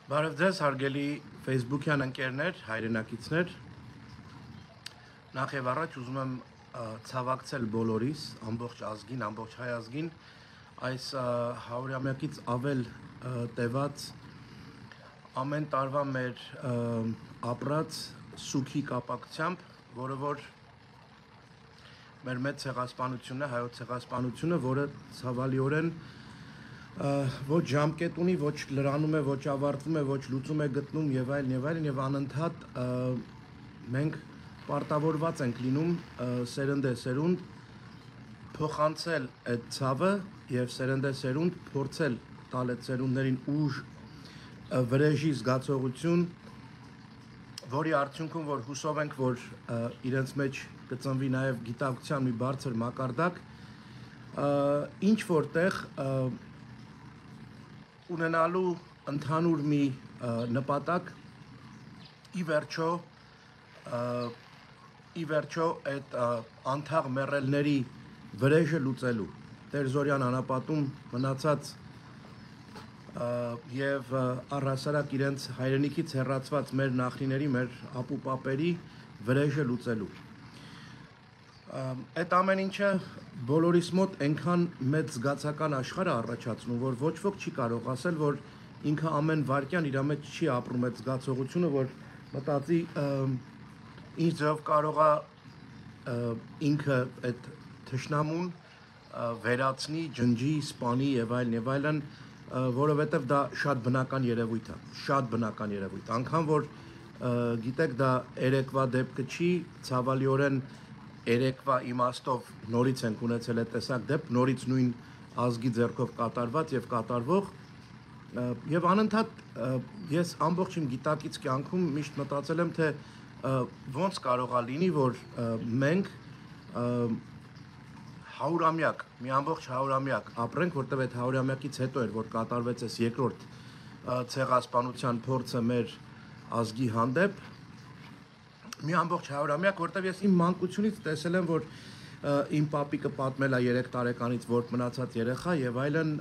Բարև ձեզ հարգելի Facebook-յան ընկերներ, հայրենակիցներ։ Նախ եւ առաջ ուզում եմ ցավակցել բոլորիս, ամբողջ ազգին, ամբողջ հայ ազգին այս 100-ամյակից ավել տևած ամեն տարվա մեր ապրած սուքի կապակցությամբ, որը որ մեր մեծ ցեղասպանությունն է, հայոց ցեղասպանությունը, որը ցավալիորեն ոչ ժամկետ ունի, ոչ լրանում է, ոչ ավարտվում է, ոչ լուծում է գտնում եւ այլն եւ անընդհատ մենք պարտավորված ենք լինում սերնդեսերունդ փոխանցել այդ ցավը եւ սերնդեսերունդ փորձել տալ այդ սերունդներին ուժ վրեժի զգացողություն, որի արդյունքում որ հուսով ենք, որ իրենց մեջ կծնվի նաեւ գիտակցության մի բարձր մակարդակ, ինչ որտեղ ունենալու ընդհանուր մի նպատակ ի վերջո այդ անթաղ մեռելների վրեժը լուծելու Տեր Զորյան անապատում մնացած եւ առհասարակ իրենց հայրենիքից հեռացված մեր նախնիների, մեր ապուպապերի վրեժը լուծելու Այդ ամեն ինչը բոլորիս մոտ այնքան մեծ զգացական աշխարհ է առաջացնում, որ ոչ ոք չի կարող ասել, որ ինքը ամեն վարքյան իր մեջ չի ապրում այդ զգացողությունը, որ մտածի ինչ ձև կարող է ինքը այդ թշնամուն վերացնի, ջնջի, սպանի եւ այլն, որովհետեւ դա շատ բնական երևույթ է, շատ բնական երևույթ։ Անկամ որ գիտեք, դա երեկվա դեպքը չի, ցավալիորեն երեկվա իմաստով նորից ենք ունեցել այդ տեսակ դեպք, նորից նույն ազգի ձեռքով կատարված եւ կատարվող եւ անընդհատ ես ամբողջ իմ գիտակից կյանքում միշտ մտածել եմ, թե ոնց կարող է լինի, որ մենք 100-ամյակ, մի ամբողջ 100-ամյակ ապրենք, որտեղ այդ 100-ամյակից հետո էր, որ կատարվեց այս երկրորդ ցեղասպանության փորձը մեր ազգի հանդեպ մի ամբողջ 100-ամյակ, որտեղ ես իմ մանկությունից տեսել եմ, որ իմ պապիկը պատմել է 3 տարեկանից որբ մնացած երեխա եւ այլն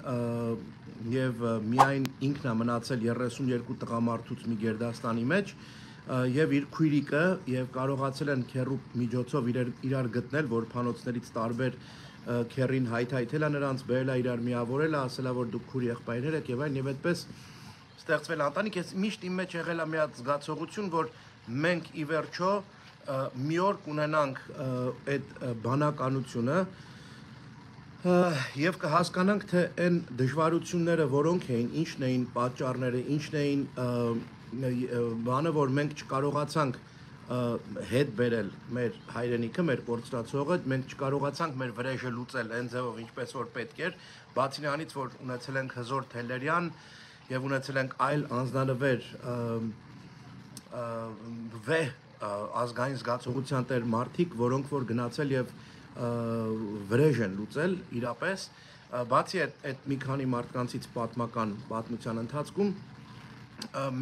եւ միայն ինքն է մնացել 32 տղամարդուց մի գերդաստանի մեջ եւ իր քույրիկը եւ կարողացել են քեռու միջոցով իրար գտնել, որ փանոցներից տարբեր քեռին հայթայթել է նրանց, բերել է իրար միավորել է, ասել է, որ դուք քույր եղբայրներ եք եւ այլն եւ այդպես ստեղծվել ընտանիք, ես միշտ իմ մեջ եղել է մի հատ զգացողություն, որ մենք ի վերջո մի օր կունենանք այդ բանականությունը եւ կհասկանանք, թե այն դժվարությունները, որոնք էին, ինչն էին պատճառները, ինչն էին բանը, որ մենք չկարողացանք հետ բերել մեր հայրենիքը, մեր կորցրածողը, մենք չկարողացանք մեր վրեժը լուծել այն ձևով, ինչպես որ պետք էր, բացի նրանից, որ ունեցել ենք հզոր Թելերյան եւ ունեցել ենք այլ անձնանվեր վեհ ազգային զգացողության տեր մարդիկ, որոնք որ գնացել եւ վրեժ են լուծել իրապես, բացի այդ մի քանի մարդկանցից պատմության ընթացքում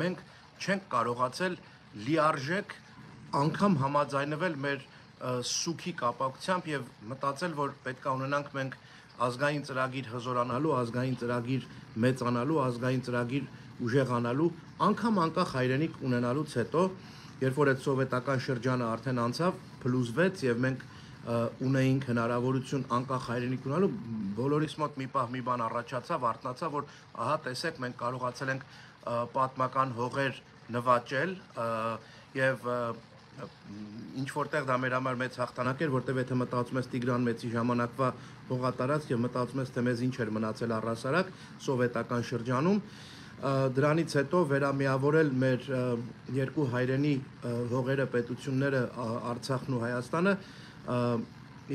մենք չենք կարողացել լիարժեք անգամ համաձայնվել մեր սուքի կապակցությամբ եւ մտածել, որ պետք է ունենանք մենք ազգային ծրագիր հզորանալու, ազգային ծրագիր մեծանալու, ազգային ծրագիր ուժեղանալու, անգամ անկախ հայրենիք ունենալուց հետո, երբ որ այդ սովետական շրջանը արդեն անցավ, փլուզվեց եւ մենք ունեինք հնարավորություն անկախ հայրենիք ունենալու, բոլորիս մոտ մի պահ մի բան առաջացավ, արթնացավ, որ ահա տեսեք, մենք կարողացել ենք պատմական հողեր նվաճել եւ ինչ որտեղ դա մեր համար մեծ հաղթանակ էր, որտեղ եթե մտածում ես Տիգրան Մեծի ժամանակվա հողատարածք եւ մտածում ես, թե մեզ ինչ էր մնացել առհասարակ սովետական շրջանում, դրանից հետո վերամիավորել մեր երկու հայրենի հողերը, պետությունները, Արցախն ու Հայաստանը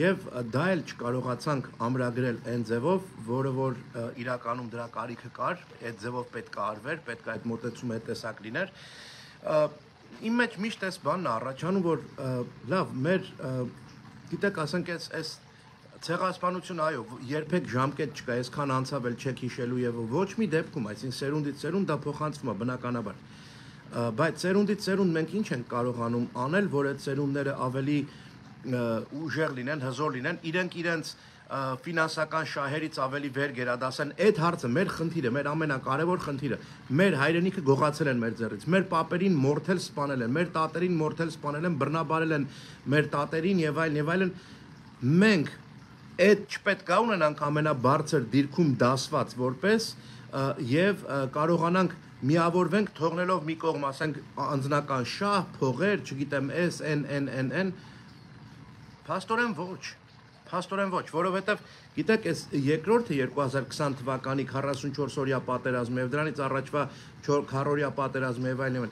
եւ դա էլ չկարողացանք ամրագրել այն ձևով, որը որ իրականում դրա կարիքը կար, այդ ձևով պետք է արվեր, պետք է այդ մոտեցումը այդ տեսակ լիներ Իմ մեջ միշտ այս բանն է առաջանում, որ լավ, մեր գիտեք, ասենք այս ցեղասպանությունը, այո, երբեք ժամկետ չկա, այսքան անցավ էլ չեք հիշելու եւ ոչ մի դեպքում, այսինքն սերունդից սերունդ դա փոխանցվում է բնականաբար։ Բայց սերունդից սերունդ մենք ինչ ենք կարողանում անել, որ այդ սերունդները ավելի ուժեղ լինեն, հզոր լինեն, իրենք իրենց ֆինանսական շահերից ավելի վեր գերադասեն, այդ հարցը մեր խնդիրը, մեր ամենակարևոր խնդիրը, մեր հայրենիքը գողացել են մեր ձեռից, մեր պապերին մորթել սպանել են, մեր տատերին մորթել սպանել են, բռնաբարել են մեր տատերին եւ այլն, մենք այդ չպետք է ունենանք ամենաբարձր դիրքում դասված որպես եւ կարողանանք միավորվենք թողնելով մի կողմ, ասենք անձնական շահ, փողեր, չգիտեմ, n, Փաստորեն ոչ, որովհետև գիտեք, այս երկրորդը 2020 թվականի 44-օրյա պատերազմը եւ դրանից առաջվա 4-օրյա պատերազմը եւ այլն,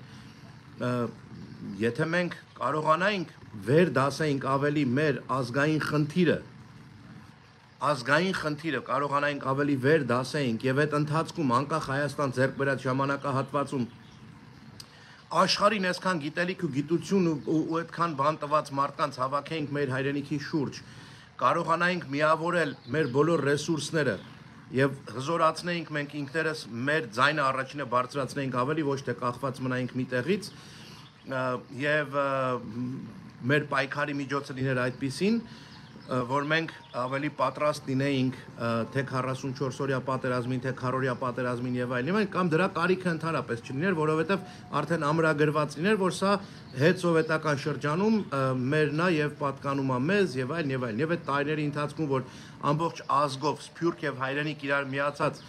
եթե մենք կարողանայինք վեր դասեինք ավելի մեր ազգային խնդիրը կարողանայինք ավելի վեր դասեինք եւ այդ ընթացքում անկախ Հայաստան ձեռք բերած ժամանակահատվածում աշխարհին այսքան գիտելիք ու գիտություն ու այդքան բան տված մարդկանց հավաքեինք մեր հայրենիքի շուրջ, կարողանայինք միավորել մեր բոլոր ռեսուրսները եւ հզորացնեինք մենք ինքներս մեր ձայնը առաջինը բարձրացնեինք ավելի, ոչ թե կախված մնայինք մի տեղից եւ մեր պայքարի միջոցը լիներ այդպիսին, որ մենք ավելի պատրաստ լինեինք թե 44-օրյա պատերազմին, թե 4-օրյա պատերազմին եւ այլն, կամ դրա կարիքը ընդհանրապես չլիներ, որովհետեւ արդեն ամրագրված լիներ, որ սա հետ-սովետական շրջանում մերն է եւ պատկանում է մեզ եւ այլն եւ այդ տարիների ընթացքում, որ ամբողջ ազգով սփյուռք եւ հայրենիք իրար միացած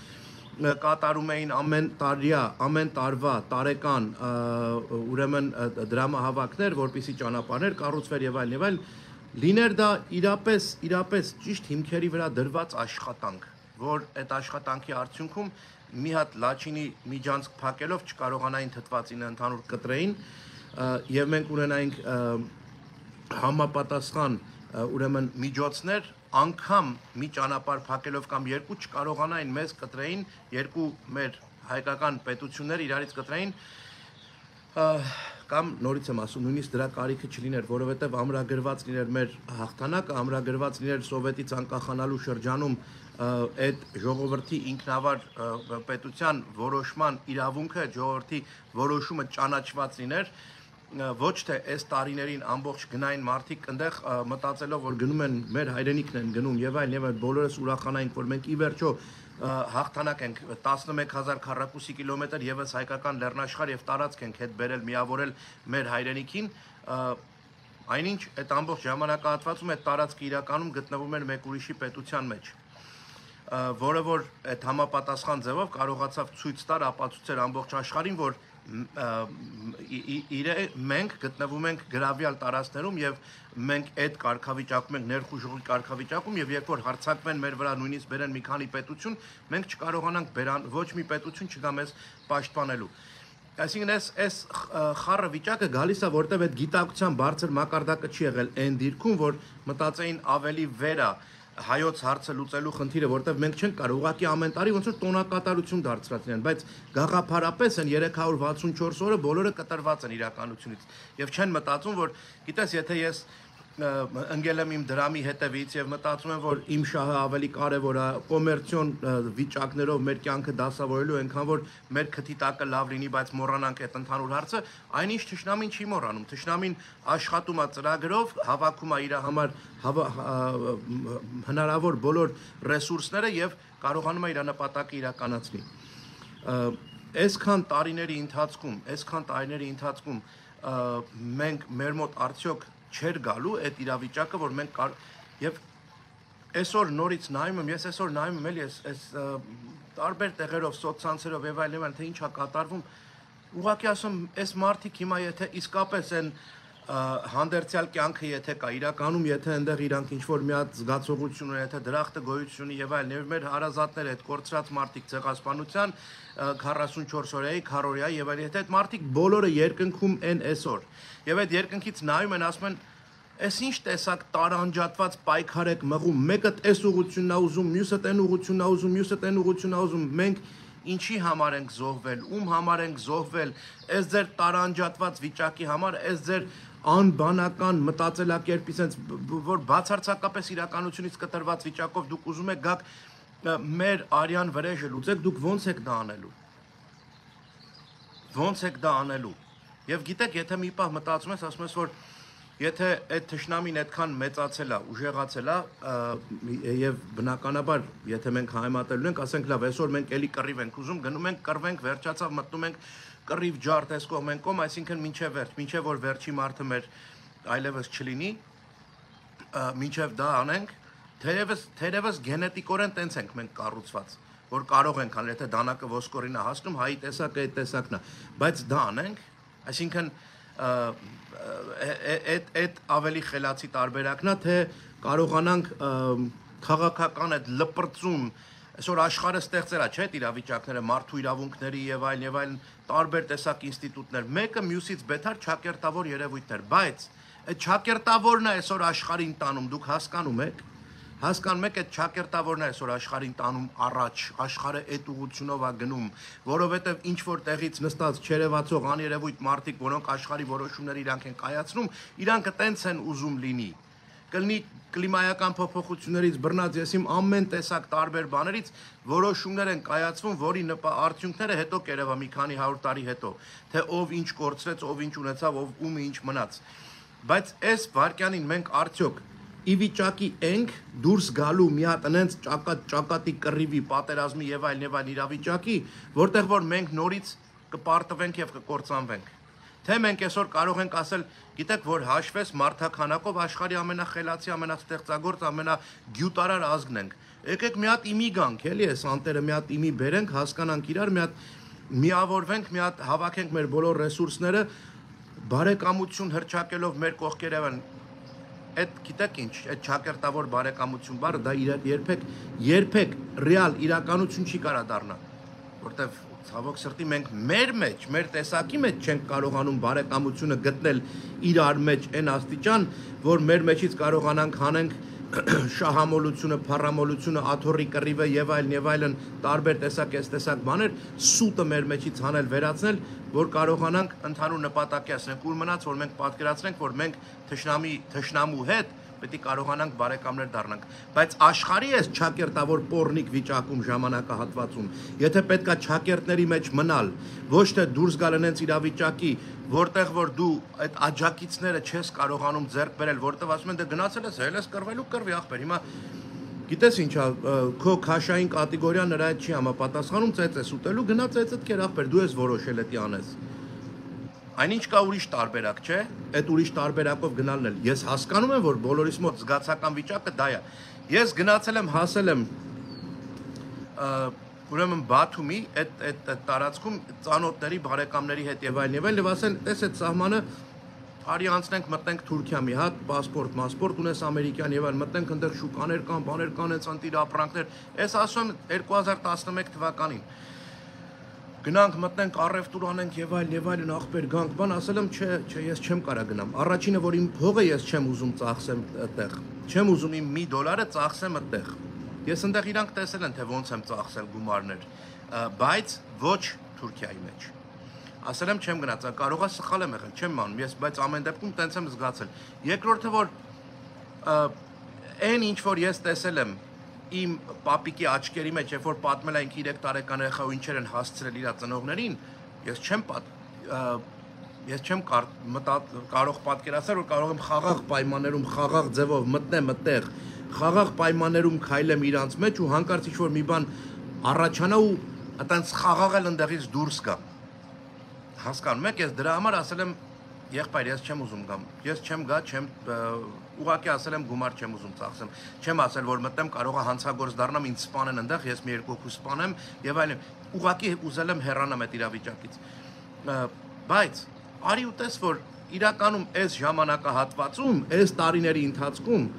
կատարում էին ամեն տարվա տարեկան ուրեմն դրամահավաքներ, որպիսի ճանապարհներ կառուցվեր եւ այլն, լիներ դա իրապես ճիշտ հիմքերի վրա դրված աշխատանք, որ այդ աշխատանքի արդյունքում մի հատ Լաչինի միջանցք փակելով չկարողանային թթվածինը ընդհանուր կտրեին եւ մենք ունենայինք համապատասխան ուրեմն միջոցներ, անգամ մի ճանապարհ փակելով կամ երկու չկարողանային մեզ կտրեին, երկու մեր հայկական պետություններ իրարից կտրեին կամ նորից եմ ասում, նույնիսկ դրա կարիքը չլիներ, որովհետև ամրագրված լիներ մեր հաղթանակը, ամրագրված լիներ Սովետից անկախանալու շրջանում այդ ժողովրդի ինքնավար պետության որոշման իրավունքը, ժողովրդի որոշումը ճանաչված լիներ, ոչ թե այս տարիներին ամբողջ գնային մարդիկ այնտեղ մտածելով, որ գնում են մեր հայրենիքն են գնում եւ այլն, բոլորս ուրախանայինք, որ մենք ի վերջո հաղթանակ ենք 11000 քառակուսի կիլոմետր եւս հայկական լեռնաշխարհ եւ տարածք ենք հետ բերել, միավորել մեր հայրենիքին, այնինչ այդ ամբողջ ժամանակահատվածում այդ տարածքը իրականում գտնվում էր մեկ ուրիշի պետության մեջ, որը որ այդ համապատասխան ձևով կարողացավ ցույց տալ, ապացուցել ամբողջ աշխարհին, որ մենք գտնվում ենք գրավյալ տարածքներում եւ մենք այդ կարգավիճակում ենք ներխուժողի կարգավիճակում եւ երբ որ հարձակվեն մեր վրա նույնիսկ բերեն մի քանի պետություն, մենք չկարողանանք բերան ոչ մի պետություն չգա մեզ պաշտպանելու։ Այսինքն այս խառը վիճակը գալիս է, որտեղ այդ գիտակցության բարձր մակարդակը չի եղել այն դիրքում, որ մտածեին ավելի վեր է հայոց հարցը լուծելու խնդիրը, որտեղ մենք չենք կարող ուղղակի ամեն տարի ոնց որ տոնակատարություն դարձրացնեն, բայց գաղափարապես են 364 օրը բոլորը կտրված են իրականությունից եւ չեն մտածում, որ գիտես, եթե ես ընկել եմ իմ դրամի հետևից եւ մտածում եմ, որ իմ շահը ավելի կարեւոր է կոմերցիոն վիճակներով մեր կյանքը դասավորելու, այնքան որ մեր քթի տակը լավ լինի, բայց մոռանանք այդ ընդհանուր հարցը, այնինչ թշնամին չի մոռանում, թշնամին աշխատում է ծրագրով, հավաքում է իր համար հնարավոր բոլոր ռեսուրսները եւ կարողանում է իր նպատակը իրականացնել։ Այսքան տարիների ընթացքում մենք մեր մոտ արդյոք չէր գալու այդ իրավիճակը, որ մենք եւ այսօր նորից նայում եմ, ես այսօր նայում եմ էլի այս տարբեր տեղերով, սոցցանցերով եւ այլն, թե ինչ է կատարվում, ուղղակի ասում, այս մարդիկ հիմա եթե իսկապես են հանդերձյալ կյանքը եթե կա իրականում, եթե այնտեղ իրանք ինչ որ մի հատ զգացողություն ունեն, եթե դրախտը գոյություն ունի եւ այլն, եւ մեր հարազատները այդ կորցրած մարդիկ ցեղասպանության 44 օրյայի, 4-օրյա եւ այլն, եթե այդ մարդիկ բոլորը երկնքում են այսօր եւ այդ երկնքից նայում են, ասում են, «Էս ինչ տեսակ տարանջատված պայքար եք մղում, մեկը այս ուղղությունն է ուզում, մյուսը տեն ուղղությունն է ուզում, մյուսը տեն ուղղությունն է ուզում, մենք ինչի համար ենք զոհվել, ում համար ենք զոհվել, այս ձեր տարանջատված վիճակի համար, այս ձեր անբանական մտածելակերպի sense որ բացարձակապես իրականությունից կտրված վիճակով դուք ուզում եք գաք մեր արյան վրեժը լուծեք, դուք ոնց եք դա անելու։ Եվ գիտեք, եթե մի պահ մտածում ես, ասում ես, որ Եթե այդ թշնամին այդքան մեծացել է, ուժեղացել է, եւ բնականաբար, եթե մենք համեմատելու ենք, ասենք լավ, այսօր մենք էլի կռիվ ենք ուզում, գնում ենք, կռվենք, վերջացավ, մտնում ենք կռիվ ջար տեսքով մենք կողմ, այսինքն մինչև վերջ, մինչև որ վերջի մարդը մեր այլևս չլինի, մինչև դա անենք, թերևս գենետիկորեն տենց ենք մենք կառուցված, որ կարող ենք անել, եթե դանակը ոսկորին է հասնում, հայի տեսակը այդ տեսակն է, բայց դա անենք, այսինքն այդ ավելի խելացի տարբերակն է, թե կարողանանք քաղաքական այդ լպրծուն, այսօր աշխարհը ստեղծել է, չէ՞, այդ իրավիճակները, մարդու իրավունքների եւ այլն, տարբեր տեսակ ինստիտուտներ, մեկը մյուսից բետար ճակերտավոր երևույթներ, բայց այդ ճակերտավորն է այսօր աշխարհին տանում, դուք հասկանում եք այդ ճակերտավորն է այսօր աշխարհին տանում առաջ, աշխարհը այդ ուղղությունով է գնում, որովհետև ինչ որ տեղից նստած չերևացող աներևույթ մարդիկ, որոնք աշխարհի որոշումները իրանք են կայացնում, իրանք տենց են ուզում լինի։ Կլինի կլիմայական փոփոխություններից բռնած եսիմ ամեն տեսակ տարբեր բաներից որոշումներ են կայացվում, որի արդյունքները հետո կերևա մի քանի 100 տարի հետո, թե ով ինչ կորցրեց, ով ինչ ունեցավ, ով ում ինչ մնաց։ Բայց այս վարքյանին մենք արդյոք ի վիճակի ենք դուրս գալու մի հատ այնց ճակատի կռիվի, պատերազմի եւ այլն իրավիճակի, որտեղ որ մենք նորից կպարտվենք եւ կկործանվենք։ Թե մենք այսօր կարող ենք ասել, գիտեք, որ հաշվես մարդաքանակով աշխարհի ամենախելացի, ամենաստեղծագործ, ամենագյուտարար ազգն ենք։ Եկեք մի հատ իմի գանք, էլի այս անտերը մի հատ իմի բերենք, հասկանանք իրար, մի հատ միավորվենք, մի հատ հավաքենք մեր բոլոր ռեսուրսները, բարեկամություն հրճակելով մեր կողքերևն։ Այդ գիտեք ինչ, այդ ճակերտավոր բարեկամություն բառը դա երբեք ռեալ իրականություն չի կարա դառնա, որտեվ ցավոք սրտի մենք մեր մեջ, մեր տեսակի մեջ չենք կարողանում բարեկամությունը գտնել իրար մեջ այն աստիճան, որ մեր մեջից կարողանանք հանենք շահամոլությունը, փառամոլությունը, աթոռի կռիվը եւ այլն տարբեր տեսակ բաներ, սուտը մեր մեջից հանել, վերացնել, որ կարողանանք ընդհանուր նպատակի հասնենք, ուր մնաց, որ մենք պատկերացնենք, որ մենք թշնամու հետ պետք է կարողանանք բարեկամներ դառնանք, բայց աշխարհի այս ճակերտավոր պոռնիկ վիճակում ժամանակահատվածում, եթե պետքա ճակերտների մեջ մնալ, ոչ թե դուրս գալ այնց իրավիճակի, որտեղ որ դու այդ աջակիցները չես կարողանում ձեռք բերել, որտեղ ասում են դե գնացել ես, հել ես կռվելու կռվի ախպեր, հիմա գիտես ինչա, քո քաշային կատեգորիան նրա հետ չի համապատասխանում, ծեծ ես ուտելու, գնա ծեծդ կեր ախպեր, դու ես որոշել էդի անես։ Այնինչ կա ուրիշ տարբերակ, չէ՞, այդ ուրիշ տարբերակով գնալն էլ։ Ես հասկանում եմ, որ բոլորիս մոտ զգացական վիճակը դա է։ Ես գնացել եմ, հասել եմ ուրեմն Բաթումի այդ տարածքում ծանոթների, բարեկամների հետ եւ այլն, ասեն, տես այդ սահմանը արի անցնենք, մտնենք Թուրքիա մի հատ, պասպորտ ունես ամերիկյան եւ այլն, մտնենք այնտեղ շուկաներ կան, բաներ կան, այդ ընտիր ապրանքներ։ Ես ասում 2011 թվականին գնանք մտնենք առևտուր անենք եւ այլն ախպեր գանք բան ասել եմ չէ ես չեմ կարա գնամ առաջինը որ իմ փողը ես չեմ ուզում ծախսեմ այդտեղ չեմ ուզում իմ $1 ծախսեմ այդտեղ ես այնտեղ իրանք տեսել են թե ոնց եմ ծախսել գումարներ բայց ոչ Թուրքիայի մեջ ասել եմ չեմ գնաց կարողա սխալ եմ եղել չեմ անում ես բայց ամեն դեպքում տենց եմ զգացել երկրորդը որ այն ինչ որ ես տեսել եմ իմ պապիկի աչքերի մեջ, երբ որ պատմել են 3 տարեկան երեխա ու ինչեր են հասցրել իր ծնողներին, ես չեմ կարող պատկերացնել, որ կարող եմ խաղաղ պայմաններում, խաղաղ ձևով մտնեմ այդտեղ, խաղաղ պայմաններում քայլեմ իրանց մեջ ու հանկարծ ինչ-որ մի բան առաջանա ու այտենց խաղաղել ընդեղից դուրս գա։ Հասկանում եք, ես դրա համար ասել եմ եղբայր, ես չեմ ուզում գամ, ես չեմ գա, ուղղակի ասել եմ գումար չեմ ուզում ծախսեմ, չեմ ասել, որ մտեմ կարող է հանցագործ դառնամ, ինձ սպանեն այնտեղ, ես մի երկու հոգու սպանեմ եւ այլն, ուղղակի ուզել եմ հեռանամ այդ իրավիճակից, բայց արի ու տես, որ իրականում այս ժամանակահատվածում, այս տարիների ընթացքում,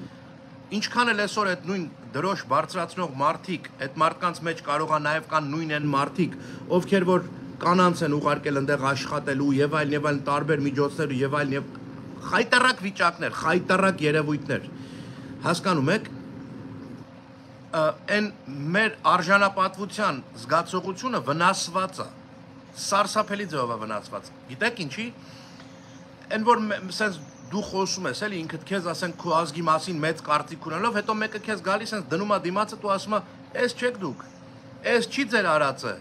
ինչքան էլ այսօր այդ նույն դրոշ բարձրացնող մարդիկ, այդ մարդկանց մեջ կարող է նաեւ կան նույն են մարդիկ, ովքեր որ կանանց են ուղարկել այնտեղ աշխատելու եւ այլն տարբեր միջոցներ եւ այլն եւ խայտարակ վիճակներ, խայտարակ երևույթներ։ Հասկանում եք, այն մեր արժանապատվության զգացողությունը վնասված է, սարսափելի ձևով է վնասված։ Գիտեք ինչի։ Այն որ sense դու խոսում ես, էլի ինքդ քեզ ասեն քո ազգի մասին մեծ կարծիք ունենալով, հետո մեկը քեզ գալիս sense դնում է դիմացը, դու ասում ես, «Էս չեք դուք, էս չի ձեր արածը»։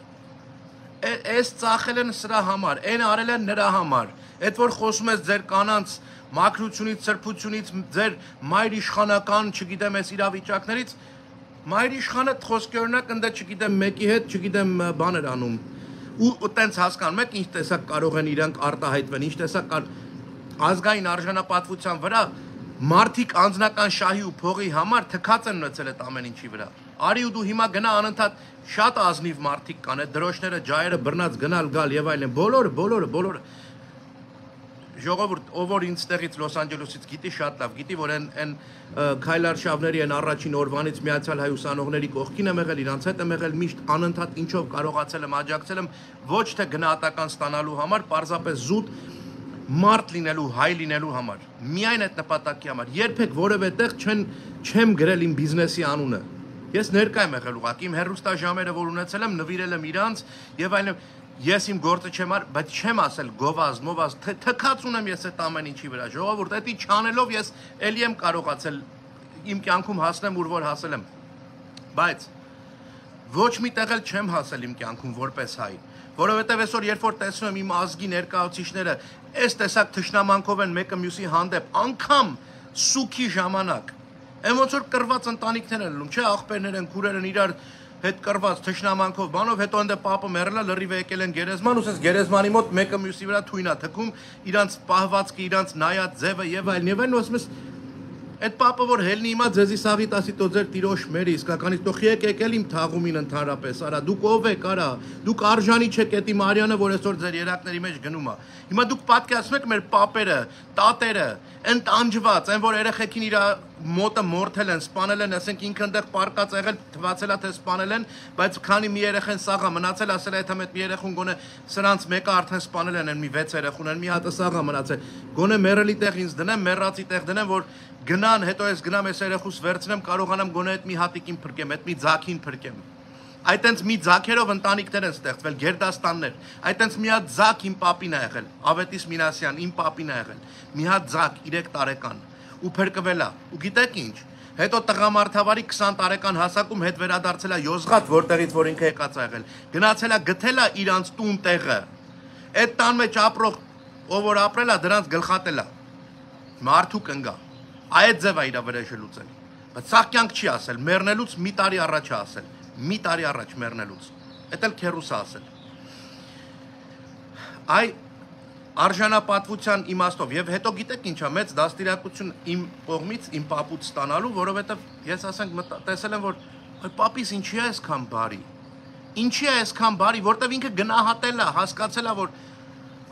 Այս ծախել են սրա համար, այն արել են նրա համար, այդ որ խոսում ես ձեր կանանց մաքրությունից, սրբությունից, ձեր մայր իշխանական, չգիտեմ, այս իրավիճակներից, մայր իշխանը խոսքի օրինակ ընդ չգիտեմ մեկի հետ, չգիտեմ, բան էր անում ու տենց հասկանում եք ինչ տեսակ կարող են իրանք արտահայտվել, ինչ տեսակ ազգային արժանապատվության վրա մարդիկ անձնական շահի ու փողի համար թքած են ունեցել այդ ամեն ինչի վրա։ Արի ու դու հիմա գնա անընդհատ շատ ազնիվ մարդիկ կան, այդ դրոշները, ջայերը բռնած գնալ գալ եւ այլն, բոլորը ժողովուրդ, ով որ ինձ տեղից Լոս Անջելեսից գիտի շատ լավ, գիտի որ այն քայլարշավների այն առաջին օրվանից միացյալ հայ ուսանողների կողքին եմ եղել, իրանց հետ եմ եղել, միշտ անընդհատ ինչով կարողացել եմ աջակցել եմ, ոչ թե գնահատական ստանալու համար, պարզապես զուտ մարդ լինելու, հայ լինելու համար, միայն այդ նպատակի համար, երբեք որևէ տեղ չեմ գրել իմ բիզնեսի անունը։ Ես ներկա եմ եղել ուղղակի, իմ հեռուստաժամերը որ ունեցել եմ, նվիրել եմ իրանց եւ այլն, ես իմ գործը չեմ արել, բայց չեմ ասել գովազդ, մովազդ, թքած ունեմ ես այդ ամեն ինչի վրա, ժողովուրդ, դա չանելով ես էլի եմ կարողացել իմ կյանքում հասնեմ ուր որ հասել եմ, բայց ոչ մի տեղ էլ չեմ հասել իմ կյանքում որպես հայ, որովհետև այսօր երբ որ տեսնում եմ իմ ազգի ներկայացուցիչները այս տեսակ թշնամանքով են մեկը մյուսի հանդեպ, անգամ սուքի ժամանակ, ոնց որ կռված ընտանիքներ են լինում, չէ, աղբերներ են, քուրեր են իրար հետ կռված թշնամանքով, բանով, հետո ընդ պապը մեռել է, լրիվ եկել են գերեզման, ու ասես գերեզմանի մոտ մեկը մյուսի վրա թույնա թքում, իրանց պահվածքը, իրանց նայած ձևը եւ այլն, ու ասում ես այդ պապը որ հելնի հիմա ձեզի սաղի տասի տո ձեր տիրոջ մերի, իսկականից տո եկեք էլ իմ թաղումին ընդհանրապես, արա, դուք ով եք, արա, դուք արժանի չեք էտի Մարիանը, որ այսօր ձեր երակների մեջ գնում է։ Հիմա դուք պատկերացնում եք մեր պապերը, տատերը, այն տանջված, այն որ երեխեքին իր մոտը մորթել են, սպանել են, ասենք ինքը այնտեղ պարկած եղել, թվացել է թե սպանել են, բայց քանի մի երեխեն սաղա մնացել, ասել է այդ մի երեխուն գոնե սրանց մեկը արդեն սպանել են, մի 6 երեխուն են, մի հատը սաղա մնացել, գոնե մեռելի տեղ ինձ դնեմ, մեռածի տեղ դնեմ, որ գնան, հետո ես գնամ այս երեխուս վերցնեմ, կարողանամ գոնե այդ մի հատիկին փրկեմ, այդ մի ձակին փրկեմ։ Այդ տենց մի ձակերով ընտանիքներ են ստեղծվել, գերդաստաններ։ Այդ տենց մի հատ ձակ իմ պապին է եղել, Ավետիս Մինասյան, իմ պապին է եղել։ Մի հատ ձակ 3 տարեկան ու փրկվել է։ Ու գիտեք ինչ։ Հետո տղամարդավարի 20 տարեկան հասակում հետ վերադարձել է Յոզղաթ, որտեղից որ ինքը եկած է եղել։ Գնացել է գտել է իրանց տուն տեղը։ Այդ տան մեջ ապրող ով որ ապրել է, դրանց գլխատել է։ Մարդու կնգա։ Այդ ձևը իրա վրեժը լուծել։ Բայց սա կյանք չի ասել, մեռնելուց մի տարի առաջ է ասել։ Մի տարի առաջ մեռնելուց։ Էդ էլ քերուս է ասել։ Այ արժանապատվության իմաստով եւ հետո գիտեք ինչա մեծ դաստիարակություն իմ կողմից իմ պապուց ստանալու, որովհետեւ ես ասենք տեսել եմ որ այ պապիս ինչի է այսքան բարի։ Ինչի է այսքան բարի, որտեվ ինքը գնահատել է, հասկացել է որ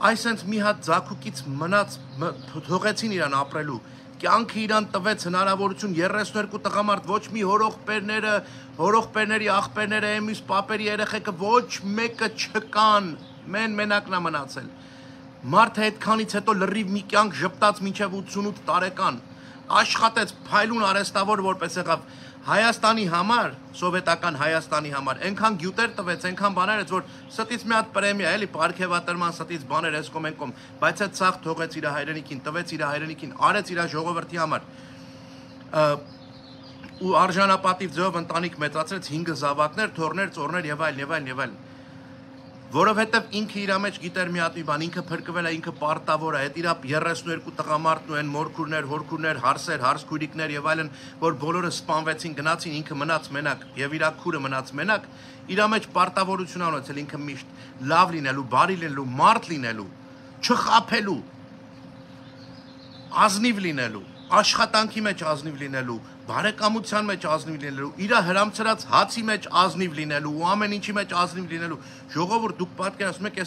այսենց մի հատ ձակուկից մնաց թողեցին իրան ապրելու։ Կյանքը իրան տվեց հնարավորություն 32 տղամարդ ոչ մի հորողպերների աղբերները εμείς պապերի երեխեքը ոչ մեկը չկան մենակն է մնացել մարդը այդքանից հետո լրիվ մի կյանք ժպտաց մինչև 88 տարեկան աշխատեց փայլուն արհեստավոր որպես եղավ Հայաստանի համար սովետական Հայաստանի համար այնքան գյուտեր տվեց այնքան բաներ էր որ ստից մի հատ պրեմիա էլի պարգևատրման ստից բաներ էս կոմենկոմ բայց այդ ցախ թողեց իր հայրենիքին տվեց իր հայրենիքին արեց իր ժողովրդի համար ու արժանապատիվ ձեով ընտանիք մեծացրեց 5 զավակներ թորներ ծորներ եւ այլն որովհետեւ ինքը իր մեջ գիտեր մի հատ մի բան ինքը փրկվել է ինքը պարտավոր է այդ իր 32 տղամարդն ու այն մորքուրներ հորքուրներ հարսեր հարսքույրիկներ եւ այլն որ բոլորը սպանվեցին գնացին ինքը մնաց մենակ եւ իր քուրը մնաց մենակ իր մեջ պարտավորություն ունեցել ինքը միշտ լավ լինելու բարի լինելու մարդ լինելու չխափելու ազնիվ լինելու աշխատանքի մեջ ազնիվ լինելու բարեկամության մեջ ազնիվ լինելու, իր հրամցրած հացի մեջ ազնիվ լինելու, ու ամեն ինչի մեջ ազնիվ լինելու։ Ժողովուրդ դուք պատկերացնում եք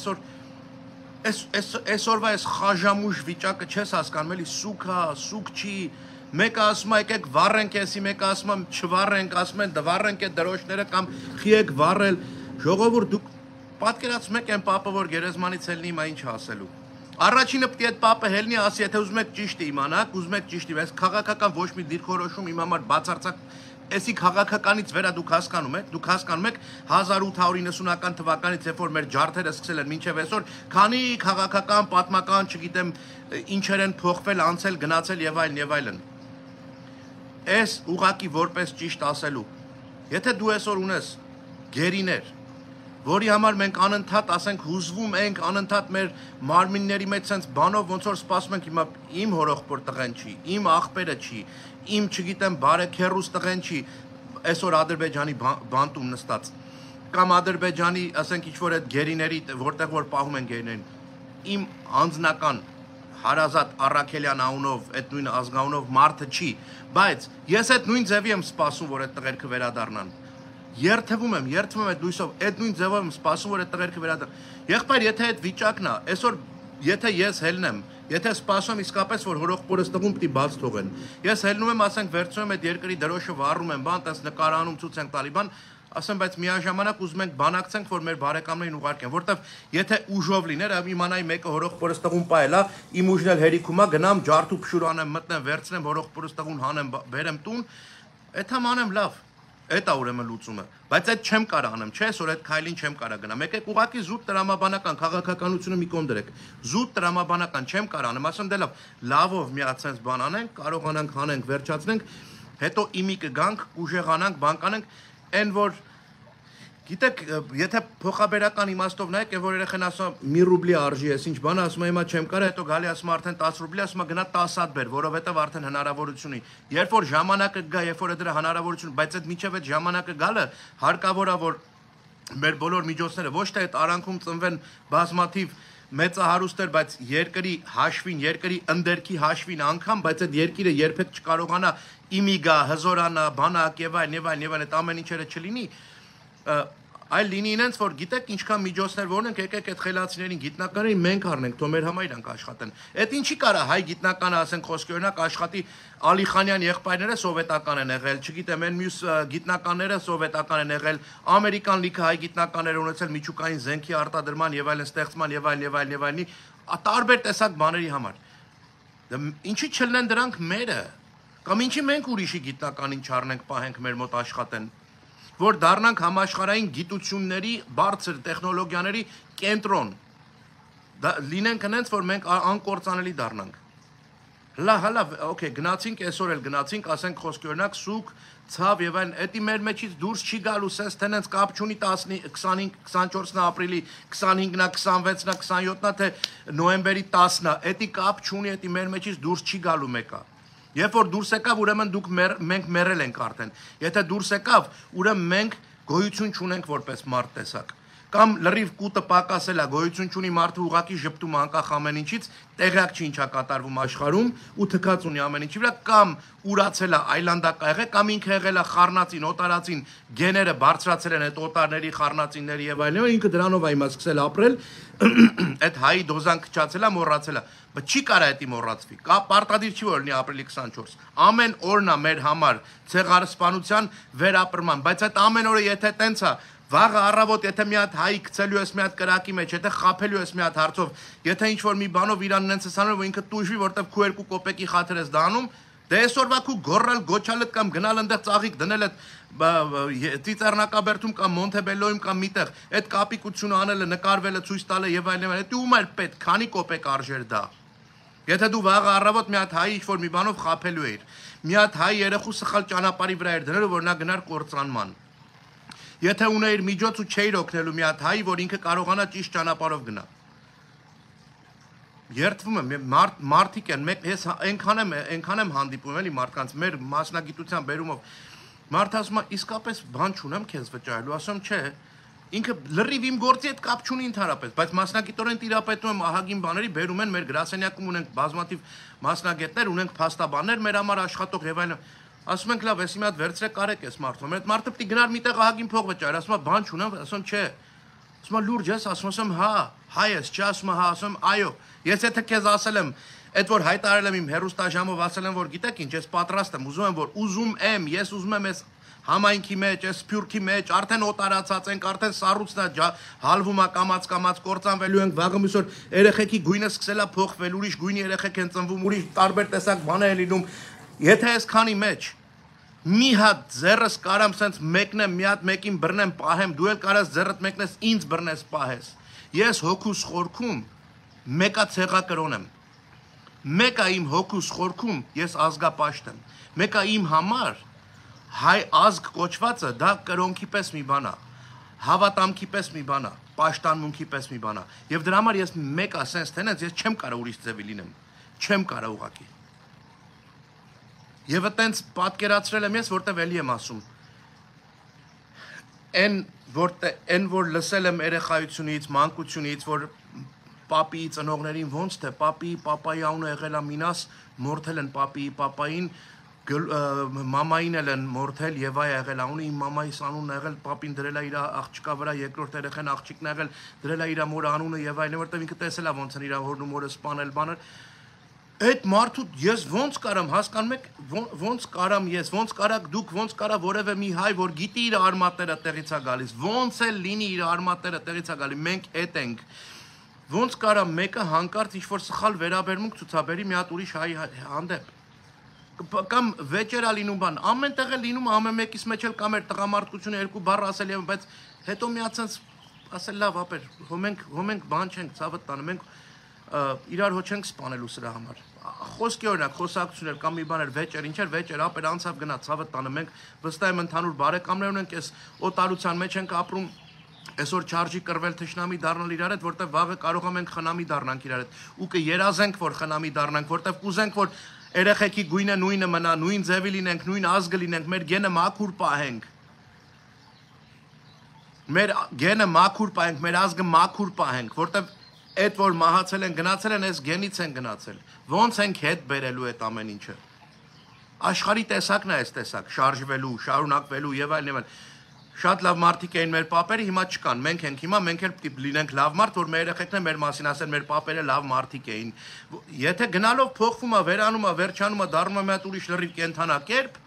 այսօրվա այս խաժամուժ վիճակը չես հասկանում, էլի սուկ չի, մեկը ասում է եկեք վառենք էսի, մեկը ասում է չվառենք, ասում են դվառենք այդ դրոշները կամ խիեք վառել։ Ժողովուրդ դուք պատկերացնում եք այն պապը, որ գերեզմանից ելնի հիմա ինչ ասելու։ Առաջինը պետք է այդ պապը հելնի ասի, եթե ուզում եք ճիշտ իմանաք, ուզում եք ճիշտ իմանաք, քաղաքական ոչ մի դիրքորոշում իմ համար բացարձակ, էսի քաղաքականից վերա դուք հասկանում եք 1890-ական թվականից, երբ որ մեր ջարդերը սկսել են մինչև այսօր, քանի քաղաքական, պատմական, չգիտեմ, ինչեր են փոխվել, անցել, գնացել եւ այլն։ Այս ուղակի որպես ճիշտ ասելու։ Եթե դու այսօր ունես գերիներ, որի համար մենք անընդհատ, ասենք, հուզվում ենք, անընդհատ մեր մարմինների մեջ sense բանով ոնց որ սպասում ենք հիմա իմ հորեղբոր տղեն չի, իմ աղբերը չի, իմ չգիտեմ բարեքերուս տղեն չի, այսօր Ադրբեջանի բանտում նստած կամ Ադրբեջանի, ասենք, ինչ-որ այդ գերիների, որտեղ որ պահում են գերիներին, իմ անձնական հարազատ Առաքելյան անունով, այդ նույն ազգանունով մարդը չի, բայց ես այդ նույն ձևի եմ սպասում, որ այդ տղերքը վերադառնան։ Երթվում եմ այդ լույսով, այդ նույն ձևով եմ սպասում, որ այդ տղերքը վերադառնան։ Եղբայր, եթե այդ վիճակն է, այսօր եթե ես հելնեմ, եթե սպասում եմ իսկապես, որ հորեղբորս տղուն պիտի բաց թողեն, ես հելնում եմ, ասենք, վերցնում եմ այդ երկրի դրոշը վառում եմ, բան, տես նկարանում ցույց ենք տալի, բան, ասեմ, բայց միաժամանակ ուզում ենք բանակցենք, որ մեր բարեկամներին ուղարկեն, որտեվ եթե ուժով լիներ, իմանայի մեկը հորեղբորս տղուն պահել է, իմ ուժն էլ հերիքում է, գնամ ջարդու փշուր անեմ, մտնեմ, վերցնեմ հորեղբորս տղուն հանեմ, բերեմ տուն, այդ համ անեմ լավ, այդ է ուրեմն լուծումը, բայց այդ չեմ կարա անեմ, չէ, որ այդ քայլին չեմ կարա գնամ, եկեք ուղղակի զուտ տրամաբանական քաղաքականությունը մի կողմ դրեք, զուտ տրամաբանական չեմ կարա անեմ, ասեմ դե լավով միացած բան անենք, կարողանանք հանենք, վերջացնենք, հետո իմի կգանք, ուժեղանանք, բան կանենք, այն որ գիտեք, եթե փոխաբերական իմաստով նայեք, որ երեխան ասում մի ռուբլի արժի էս ինչ բան, ասում եմ, հիմա չեմ կարա, հետո գալի ասում արդեն 10 ռուբլի, ասում գնա 10 հատ բեր, որովհետև արդեն հնարավորություն ունի։ Երբ որ ժամանակը գա, երբ որ դրա հնարավորություն, բայց այդ միջև այդ ժամանակը գալը հարկավոր է, որ մեր բոլոր միջոցները ոչ թե այդ արանքում ծնվեն բազմաթիվ մեծահարուստներ, բայց երկրի հաշվին, երկրի ընդերքի հաշվին անգամ, բայց այդ երկիրը երբեք չկարողանա իմի գա, հզորանա, բանակ եւ այլն, այդ ամեն ինչերը չլինի, այլ լինի ինձ, որ գիտեք ինչքան միջոցներ որ ունենք, եկեք այդ խելացիներին, գիտնականներին մենք առնենք, թող մեր համար իրանք աշխատեն։ Այդ ինչի կարա հայ գիտնականը, ասենք խոսքի օրինակ, աշխատի Ալիխանյան եղբայրները սովետական են եղել, չգիտեմ, այն մյուս գիտնականները սովետական են եղել, ամերիկան լիքը հայ գիտնականներ ունեցել միջուկային զենքի արտադրման եւ այլն ստեղծման եւ այլն, տարբեր տեսակ բաների համար։ Ինչի չլինեն դրանք մերը, կամ ինչի մենք ուրիշի գիտնականին չառնենք, պահենք մեր մոտ աշխատեն, որ դառնանք համաշխարհային գիտությունների, բարձր տեխնոլոգիաների կենտրոն, լինենք հենց, որ մենք անկործանելի դառնանք։ Լավ, օքեյ, գնացինք, այսօր էլ գնացինք, ասենք խոսքի օրինակ, սուկ, ցավ եւ այլն, էդի մեր մեջից դուրս չի գալու, սենց տենենց կապ չունի 25-24 ապրիլի, 25-նա, 26-նա, 27-նա, թե նոյեմբերի 10-նա, էդի կապ չունի, էդի մեր մեջից դուրս չի գալու մեկը։ Երբ որ դուրս եկավ, ուրեմն մենք մերել ենք արդեն։ Եթե դուրս եկավ, ուրեմն մենք գոյություն չունենք որպես մարդ տեսակ։ Կամ լրիվ կուտը պակասել է, գոյություն չունի մարդը ուղակի ժպտում անկախ ամեն ինչից, տեղյակ չի ինչա կատարվում աշխարհում ու թքած ունի ամեն ինչի վրա, կամ ուրացել է այլանդակա եղել, կամ ինքը եղել է խառնածին, օտարածին, գեները բարձրացել են այդ օտարների, խառնածինների եւ այլն, ինքը դրանով է հիմա սկսել ապրել, այդ հայի դոզան քչացել է, մոռացել է, բայց չի կարա դա մոռացվի։ Կա պարտադիր չի որ լինի ապրիլի 24։ Ամեն օրն է մեր համար ցեղասպանության վերապրման, բայց այդ ամեն օրը եթե տենց է վաղը առավոտ եթե մի հատ հայի գցելու ես մի հատ կրակի մեջ, եթե խափելու ես մի հատ հարցով, եթե ինչ-որ մի բանով իրան նենց ես անում, որ ինքը տուժվի, որտեվ քու 2 կոպեկի խաթր ես դանում, դե այսօրվա քու գոռալ, գոչալդ կամ գնալ այնտեղ ծաղիկ դնել այդ Ծիծեռնակաբերդում կամ Մոնտեբելոյում կամ միտեղ, այդ կապիկությունը անելը, նկարվելը, ցույց տալը եւ այլն, դա ում էր պետք, քանի կոպեկ արժեր դա։ Եթե դու վաղը առավոտ մի հատ հայի ինչ-որ մի բանով խափելու էիր, մի հատ հայ երեխու սխալ ճանապարհի վրա էր դնելու, որ նա գնար կործանման։ Եթե ուներ միջոց ու չէիր օգնելու մի հատ հայի, որ ինքը կարողանա ճիշտ ճանապարհով գնա։ Երթվում եմ, մարդիկ են, ես այնքան եմ հանդիպում էլի մարդկանց, մեր մասնագիտության բերումով, մարդը ասում է, իսկապես բան չունեմ քեզ վճարելու, ասում չէ, ինքը լրիվ իմ գործի հետ կապ չունի ընդհանրապես, բայց մասնագիտորեն տիրապետում եմ ահագին բաների, բերում են մեր գրասենյակում ունենք բազմաթիվ մասնագետներ, ունենք փաստաբաններ, մեր համար աշխատող եւ այլն։ Ասում ենք լավ, ես մի հատ վերցրեք կարեք ես մարդու։ Այդ մարդը պիտի գնար միտեղ ահագին փող վճարի, ասում է բան չունեմ, ասում չէ։ Ասում է լուրջ ես, ասում հա, հայ ես, չէ, ասում հա, ասում այո։ Ես եթե քեզ ասել եմ, այդ որ հայտարարել եմ իմ հերոստաժամով ասել եմ, որ գիտեք ինչ, ես պատրաստ եմ, ուզում եմ, ես ուզում եմ ես համայնքի մեջ, այս սփյուռքի մեջ, արդեն օտարացած ենք, արդեն սառույցն է հալվում է կամած կործանվելու ենք, վաղը մյուսօր երեխեքի գույնը սկսել է փոխվել, ուրիշ գույնի երեխեք են ծնվում, ուրիշ տարբեր տեսակ բաներ են լինում։ Եթե այս քանի մեջ մի հատ ձեռս կարամ սենց մեկնեմ, մի հատ մեկին բռնեմ, պահեմ, դու էլ կարաս ձեռդ մեկնես, ինձ բռնես, պահես։ Ես հոգուս խորքում մեկա ցեղակրոն եմ։ Մեկա իմ հոգուս խորքում ես ազգապաշտ եմ։ Մեկա իմ համար հայ ազգ կոչվածը դա կրոնքի պես մի բան է։ Հավատամքի պես մի բան է, պաշտանմունքի պես մի բան է։ Եվ դրա համար ես մեկ ասենց թենից ես չեմ կարող ուրիշ ձևի լինեմ։ Չեմ կարող ուղղակի։ Եվ այտենց պատկերացրել եմ ես, որտեվ էլի եմ ասում։ Այն որ լսել եմ երեխայությունից, մանկությունից, որ պապի ծնողներին ոնց թե պապի, պապայի անունը եղել է Մինաս, մորթել են պապի, պապային մամային էլ են մորթել Եվա եղել անունը, իմ մամայիս անունն եղել, պապին դրել է իր աղջկա վրա, երկրորդ երեխան աղջիկն եղել, դրել է իր մորը անունը Եվա, որտեղ ինքը տեսել է ոնց են իր հորն ու մորը սպանել բաներ։ Այդ մարդու ես ոնց կարամ հասկանում եք, ոնց կարամ ես, ոնց կարաք դուք, ոնց կարա որևէ մի հայ, որ գիտի իր արմատները տեղից է գալիս, ոնց էլ լինի իր արմատները տեղից է գալի, մենք էդ ենք։ Ոնց կարա մեկը հանկարծ ինչ-որ սխալ վերաբերմունք ցուցաբերի մի հատ ուրիշ հայ հանդեպ։ Կամ վեճերա լինում բան, ամեն տեղ է լինում, ամեն մեկից մեջ էլ կամ էր տղամարդկությունը երկու բառ ասել եւ բայց հետո միացած ասել լավ ապեր, հոմենք բան չենք, ցավը տանը, մենք իրար հո չենք սպանելու սրա համար։ Խոսքի օրինակ, խոսակցություններ կամ մի բաներ վեճեր, ինչեր վեճեր, ապեր անցավ գնա ցավը տանը, մենք վստահ եմ ընդհանուր բարեկամներ ունենք, այս օտարության մեջ ենք ապրում, այսօր չարժի կռվել թշնամի դառնալ իրար հետ, որտեվ վաղը կարող է մենք խնամի դառնանք իրար հետ, ու կերազենք, որ խնամի դառնանք, որտեվ կուզենք, որ երեխեքի գույնը նույնը մնա, նույն ձևի լինենք, նույն ազգը լինենք, մեր գենը մաքուր պահենք։ Մեր գենը մաքուր պահենք, մեր ազգը մաքուր պահենք, որտեվ այդ որ մահացել են, գնացել են, այս գենից են գնացել։ Ոնց ենք հետ բերելու այդ ամեն ինչը։ Աշխարհի տեսակն է այս տեսակ, շարժվելու, շարունակվելու եւ այլն եւ այլն։ Շատ լավ մարդիկ էին մեր պապերը, հիմա չկան։ Մենք ենք հիմա, մենք էլ պիտի լինենք լավ մարդ, որ մեր երեխեքն են մեր մասին ասեն, մեր պապերը լավ մարդիկ էին։ Եթե գնալով փոխվում է, վերանում է, վերջանում է, դառնում է մի հատ ուրիշ լրիվ կենթանակերպ,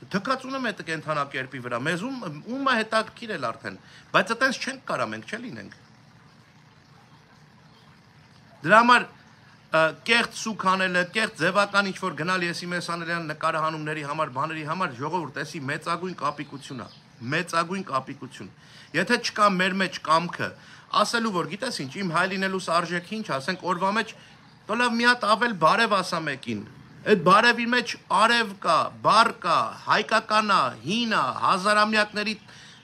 թքած ունեմ այդ կենթանակերպի վրա։ Մեզ ում է հետաքրքիր էլ արդեն, բայց այտենց չենք կարա մենք չլինենք։ Դրա համար կեղծ սուք անելը, կեղծ ձևական ինչ-որ գնալ եսի մեզ անելյան նկարահանումների համար, բաների համար ժողովուրդ, էսի մեծագույն կապիկություն է, մեծագույն կապիկություն։ Եթե չկա մեր մեջ կամքը, ասելու որ գիտես ինչ, իմ հայ լինելուս արժեքը ինչ, ասենք օրվա մեջ, դո լավ մի հատ ավել բարև ասա մեկին։ Այդ բարևի մեջ արև կա, բառ կա, հայկական է, հին է, հազարամյակների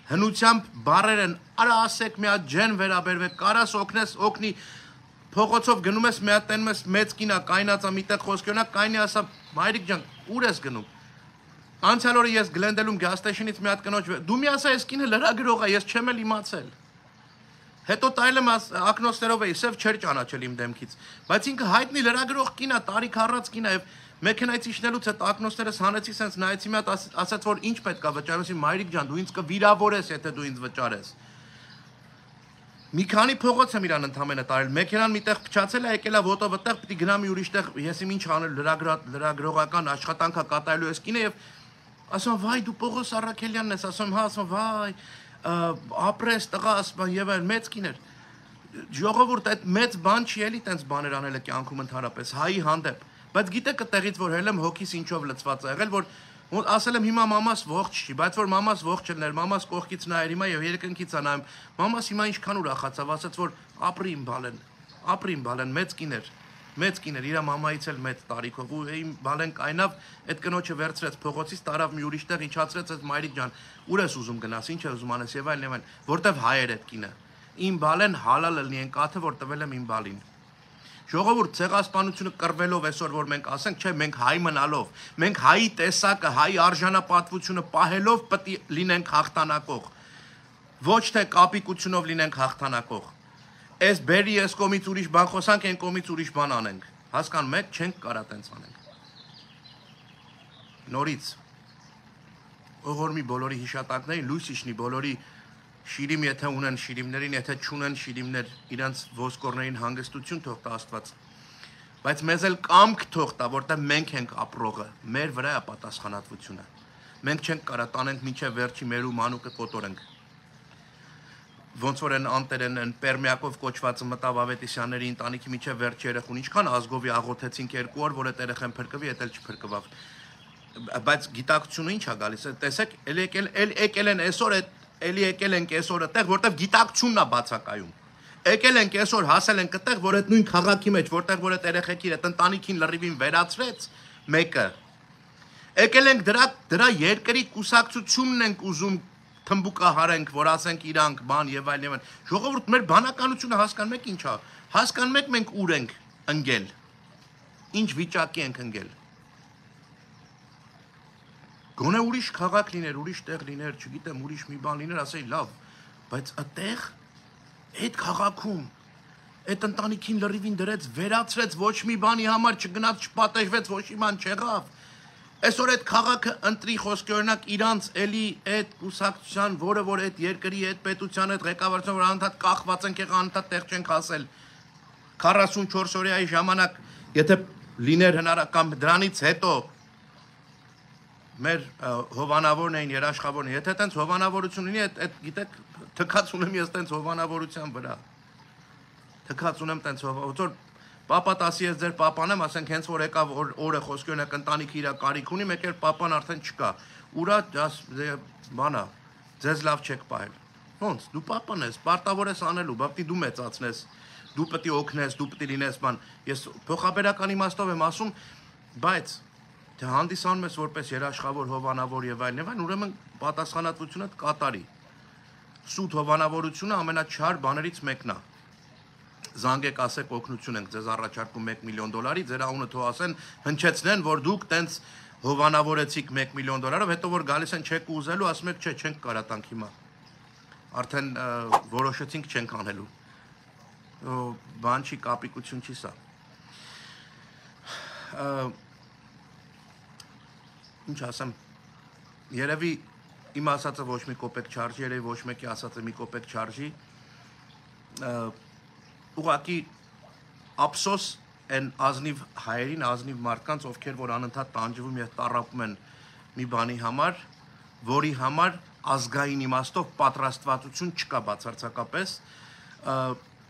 հնությամբ բառեր են, արա ասեք մի հատ ջեն վերաբերվեք, կարաս օգնես, օգնի փողոցով գնում ես մի հատ տենում ես մեծ կինա կայնածա միտեղ խոսքյոնա կայնի ասա մայրիկ ջան ուր ես գնում անցյալ օրը ես գլենդելում գազ ստեյշնից մի հատ կնոջ դու մի ասա այս կինը լրագրող է ես չեմ էլ իմացել հետո տայել եմ ակնոստերով էի սև չէր ճանաչել իմ դեմքից բայց ինքը հայտնի լրագրող կինա տարիք առած կինա եւ մեքենայից իջնելուց հետ ակնոստերս հանեցի սենց նայեցի մի հատ ասաց որ ինչ պետք է վճարեսի մայրիկ ջան դու ինձ կվիրավորես եթե դու ինձ վճարես Մի քանի փողոց եմ իրան ընդամենը տարել, մեքենան միտեղ փչացել է, եկել է ոտով այդտեղ, պիտի գնամ մի ուրիշ տեղ, ես իմ ինչ անել, լրագրողական աշխատանք է կատարելու ես կինը եւ ասում վայ դու Պողոս Առաքելյանն ես, ասում հա, ասում վայ, ապրես տղա, ասում եւ այլ մեծ կիներ։ Ժողովուրդ այդ մեծ բան չի էլի տենց բաներ անելը կյանքում ընդհանրապես, հայի հանդեպ, բայց գիտեք այդտեղից որ հելեմ հոգիս ինչով լցված է եղել, որ ասել եմ հիմա մամաս ողջ չի, բայց որ մամաս ողջ չներ, մամաս կողքից նայեր հիմա եւ երկնքից անայում։ Մամաս հիմա ինչքան ուրախացավ, ասաց որ ապրի իմ բալեն, մեծ կիներ, իր մամայից էլ մեծ տարիքով ու իմ բալեն կայնավ, այդ կնոջը վերցրեց փողոցից, տարավ մի ուրիշ տեղ, իջացրեց այդ մայրիկ ջան, ուր ես ուզում գնաս, ինչ ես ուզում անես եւ այլն, որտեվ հայ էր այդ կինը։ Իմ բալեն հալալ լինի այն կաթը, որ տվել եմ իմ բալին։ Ժողովուրդ ցեղասպանությունը կռվելով այսօր որ մենք ասենք, չէ, մենք հայ մնալով, մենք հայի տեսակը, հայ արժանապատվությունը պահելով պետք է լինենք հաղթանակող։ Ոչ թե կապիկությունով լինենք հաղթանակող։ Այս բերի այս կողմից ուրիշ բան խոսանք, այն կողմից ուրիշ բան անենք։ Հասկանում եք, չենք կարա տենց անենք։ Նորից ողորմի բոլորի հիշատակներին լույս իջնի բոլորի Շիրիմ եթե ունեն շիրիմներին, եթե չունեն շիրիմներ, իրանց ոսկորներին հանգստություն թող տա Աստված։ Բայց մեզ էլ կամք թող տա, որտեղ մենք ենք ապրողը, մեր վրա է պատասխանատվությունը։ Մենք չենք կարա տանենք մինչև վերջի մեր ու մանուկը կոտորենք։ Ոնց որ են անտերեն են Պերմիակով կոչվածը մտավ Ավետիսյանների ընտանիքի մինչև վերջի երեխուն, ինչքան ազգովի աղոթեցինք 2 օր, որ այդ երեխան փրկվի, էդ էլ չփրկվավ։ Բայց գիտակցությունը ի՞նչ է գալիս։ Տեսեք, եկել են այսօր Էլի եկել ենք այսօր այդտեղ, որտեղ գիտակցությունն է բացակայում։ Եկել ենք այսօր հասել ենք այդտեղ, որ այդ նույն քաղաքի մեջ, որտեղ որ այդ երեխեքին, այդ ընտանիքին լրիվին վերացրեց մեկը։ Եկել ենք դրա երկրի կուսակցությունն ենք ուզում թմբուկահարենք, որ ասենք իրանք բան եւ այլն եւ այլն։ Ժողովուրդ, մեր բանականությունը հասկանում եք ինչ է։ Հասկանում եք մենք ուր ենք ընկել։ Ինչ վիճակի ենք ընկել։ Գոնե ուրիշ քաղաք լիներ, ուրիշ տեղ լիներ, չգիտեմ, ուրիշ մի բան լիներ, ասեի լավ, բայց այդտեղ այդ քաղաքում այդ ընտանիքին լրիվին դրեց, վերացրեց, ոչ մի բանի համար չգնաց, չպատեժվեց, ոչ մի բան չեղավ։ Այսօր այդ քաղաքը ընտրի խոսքի օրինակ իրանց էլի այդ կուսակցության, որը որ այդ երկրի, այդ պետության, այդ ղեկավարության, որ անընդհատ կախված ենք եղել, անընդհատ տեղ չենք հասել 44 օրյայի ժամանակ, եթե լիներ հնարական դրանից հետո մեր հովանավորն էին, երաշխավորն էին, եթե այդպես հովանավորություն լինի, այդ գիտեք, թքած ունեմ ես այդպես հովանավորության վրա։ Թքած ունեմ այդպես հովանավոր, Պապա տասի ես ձեր պապան եմ, ասենք հենց որ եկավ օրը խոսքի օրինակ ընտանիքը իր կարիք ունի, մեկ էլ պապան արդեն չկա։ Ուրա բանա, ձեզ լավ չեք պահել։ Ոնց, դու պապան ես, պարտավոր ես անելու, բա պիտի դու մեծացնես, դու պիտի օգնես, դու պիտի լինես բան։ Ես փոխաբերական իմաստով եմ ասում, բայց թե հանդիսանում ես որպես երաշխավոր, հովանավոր եւ այլն, ուրեմն պատասխանատվությունը կատարի։ Սուտ հովանավորությունը ամենաչար բաներից մեկն է։ Զանգեք ասեք օգնություն ենք ձեզ առաջարկում $1 միլիոն, ձեր անունը թող ասեն, հնչեցնեն, որ դուք տենց հովանավորեցիք $1 միլիոն, հետո որ գալիս են չեք ուզելու, ասում եք, չէ, չենք կարա տանք հիմա։ Արդեն որոշեցինք չենք անելու։ Բան չի, կապիկություն չի սա։ Ինչ ասեմ, երևի իմ ասածը ոչ մի կոպեկ չարժի, երևի ոչ մեկի ասածը մի կոպեկ չարժի։ Ուղղակի ափսոս են ազնիվ հայերին, ազնիվ մարդկանց, ովքեր որ անընդհատ տանջվում եւ տառապում են մի բանի համար, որի համար ազգային իմաստով պատրաստվածություն չկա բացարձակապես,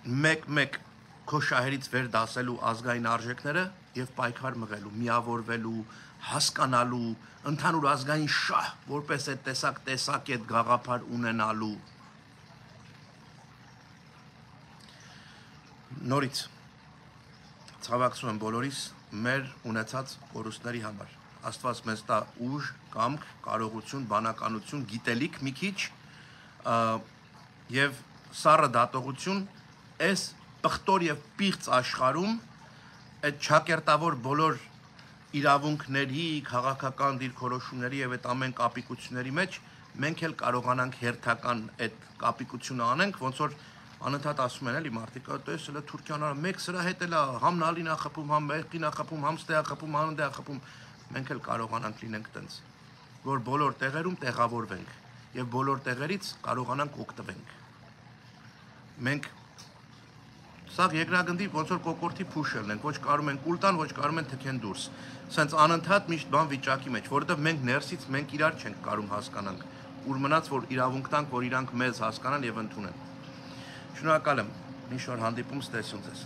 մեկ քո շահերից վեր դասելու ազգային արժեքները եւ պայքար մղելու, միավորվելու, հասկանալու, ընդհանուր ազգային շահ, որպես այդ տեսակ այդ գաղափար ունենալու։ Նորից ցավակցում եմ բոլորիս մեր ունեցած կորուստների համար։ Աստված մեզ տա ուժ, կամք, կարողություն, բանականություն, գիտելիք մի քիչ եւ սառը դատողություն այս պղտոր եւ պիղծ աշխարհում այդ չակերտավոր բոլոր իրավունքների, քաղաքական դիրքորոշումների եւ այդ ամեն կապիկությունների մեջ մենք էլ կարողանանք հերթական այդ կապիկությունը անենք, ոնց որ անընդհատ ասում են էլի մարդիկ, տես էլ Թուրքիան արա մեկ սրա հետ էլ համ նալին է խփում, համ մեղքին է խփում, համ ստե է խփում, համ դե է խփում, մենք էլ կարողանանք լինենք տենց, որ բոլոր տեղերում տեղավորվենք եւ բոլոր տեղերից կարողանանք օգտվենք։ Մենք սա երկրագնդի ոնց որ կոկորտի փուշելն ենք, ոչ կարում են կուլ տան, ոչ կարում են թքեն դուրս։ Սենց անընդհատ միշտ բան վիճակի մեջ, որովհետեւ մենք ներսից մենք իրար չենք կարում հասկանանք, ուր մնաց որ իրավունք տանք, որ իրանք մեզ հասկանան եւ ընդունեն։ Շնորհակալ եմ, ինչ որ հանդիպում ստեսուն ձեզ։